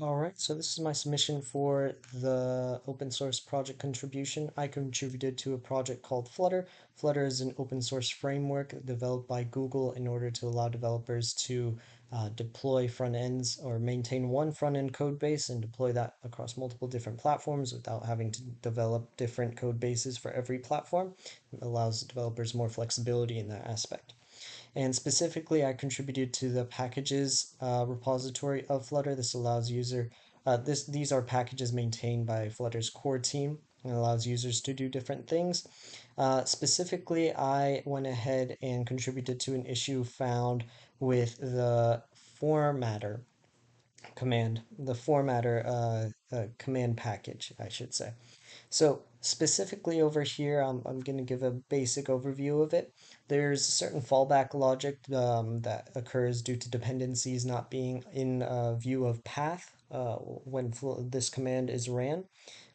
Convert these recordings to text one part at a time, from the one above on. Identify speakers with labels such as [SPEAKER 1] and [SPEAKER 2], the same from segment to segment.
[SPEAKER 1] All right, so this is my submission for the open source project contribution. I contributed to a project called Flutter. Flutter is an open source framework developed by Google in order to allow developers to deploy front ends or maintain one front end code base and deploy that across multiple different platforms without having to develop different code bases for every platform. It allows developers more flexibility in that aspect. And specifically, I contributed to the packages repository of Flutter. This allows these are packages maintained by Flutter's core team and allows users to do different things. Specifically, I went ahead and contributed to an issue found with the formatter the formatter command package, I should say. So specifically over here, I'm going to give a basic overview of it. There's certain fallback logic that occurs due to dependencies not being in view of path when this command is ran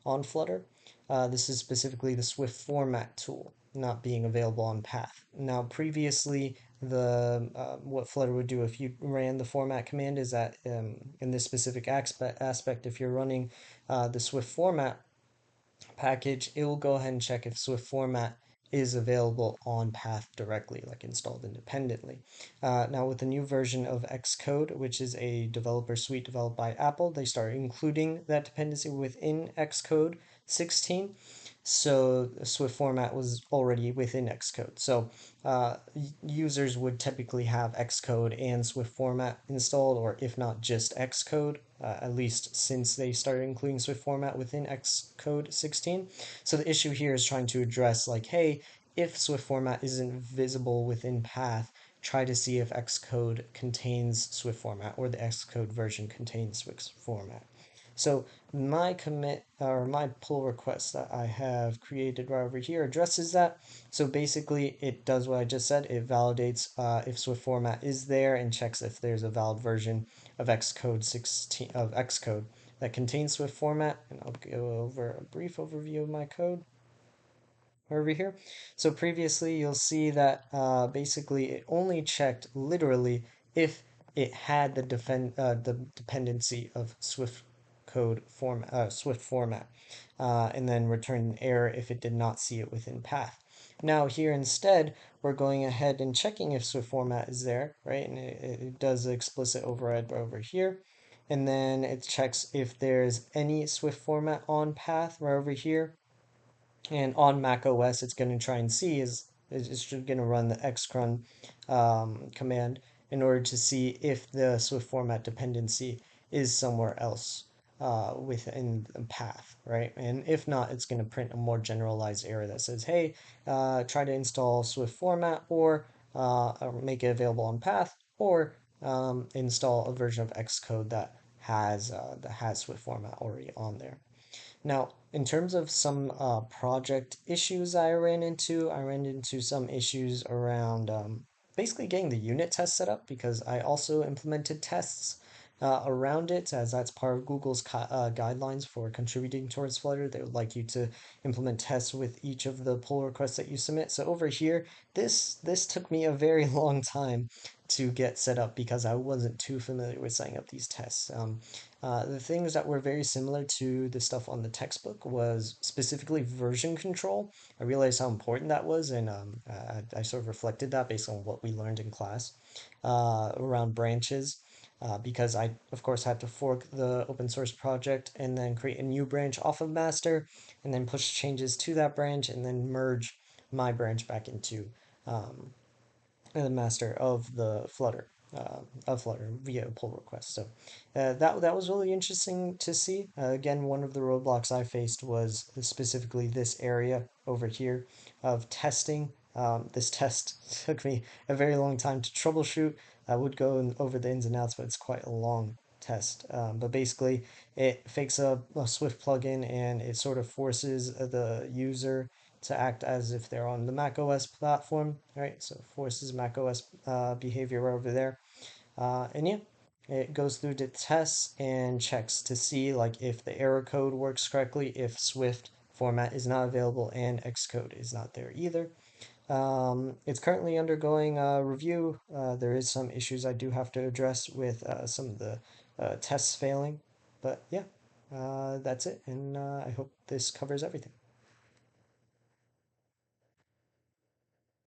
[SPEAKER 1] on Flutter. This is specifically the Swift format tool not being available on path. Now, previously, the what Flutter would do if you ran the format command is that in this specific aspect, if you're running the Swift format package, it will go ahead and check if Swift format is available on path directly, like installed independently. Now, with the new version of Xcode, which is a developer suite developed by Apple, they start including that dependency within Xcode 16. So Swift format was already within Xcode. So users would typically have Xcode and Swift format installed, or if not just Xcode, at least since they started including Swift format within Xcode 16. So the issue here is trying to address like, hey, if Swift format isn't visible within path, try to see if Xcode contains Swift format or the Xcode version contains Swift format. So my commit or my pull request that I have created right over here addresses that. So basically, it does what I just said. It validates if Swift format is there and checks if there's a valid version of Xcode that contains Swift format. And I'll go over a brief overview of my code over here. So previously, you'll see that basically it only checked literally if it had the dependency of Swift format, and then returned an error if it did not see it within path. Now here instead, we're going ahead and checking if Swift format is there, right? And it does the explicit override over here. And then it checks if there's any Swift format on path right over here. And on Mac OS, it's going to try and see is it's going to run the xcrun command in order to see if the Swift format dependency is somewhere else within the path, right? And if not, it's going to print a more generalized error that says, hey, try to install Swift format or make it available on path or install a version of Xcode that has Swift format already on there. Now, in terms of some project issues I ran into some issues around basically getting the unit test set up because I also implemented tests around it as that's part of Google's guidelines for contributing towards Flutter. They would like you to implement tests with each of the pull requests that you submit. So over here, this took me a very long time to get set up because I wasn't too familiar with setting up these tests. The things that were very similar to the stuff on the textbook was specifically version control. I realized how important that was, and I sort of reflected that based on what we learned in class around branches. Because I, of course, had to fork the open source project and then create a new branch off of master, and then push changes to that branch, and then merge my branch back into um, the master of the Flutter via pull request. So that was really interesting to see. Again, one of the roadblocks I faced was specifically this area over here of testing. This test took me a very long time to troubleshoot. I would go over the ins and outs, but it's quite a long test. But basically, it fakes a Swift plugin and it sort of forces the user to act as if they're on the Mac OS platform, right? So forces Mac OS behavior over there. And yeah, it goes through the tests and checks to see like if the error code works correctly, if Swift format is not available and Xcode is not there either. It's currently undergoing a review. There is some issues I do have to address with some of the tests failing. But yeah, that's it, and I hope this covers everything.